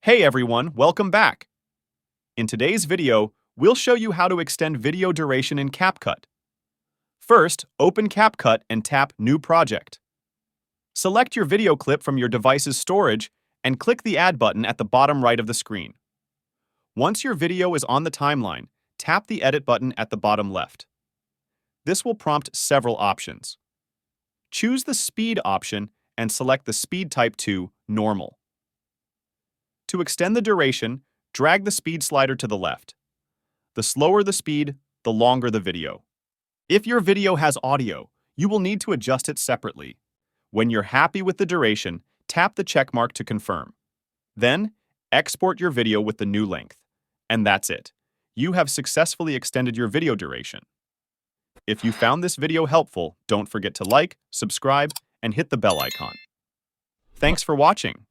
Hey everyone, welcome back. In today's video, we'll show you how to extend video duration in CapCut. First, open CapCut and tap New Project. Select your video clip from your device's storage and click the Add button at the bottom right of the screen. Once your video is on the timeline, tap the Edit button at the bottom left. This will prompt several options. Choose the Speed option and select the speed type to Normal. To extend the duration, drag the speed slider to the left. The slower the speed, the longer the video. If your video has audio, you will need to adjust it separately. When you're happy with the duration, tap the check mark to confirm. Then, export your video with the new length. And that's it. You have successfully extended your video duration. If you found this video helpful, don't forget to like, subscribe, and hit the bell icon. Thanks for watching.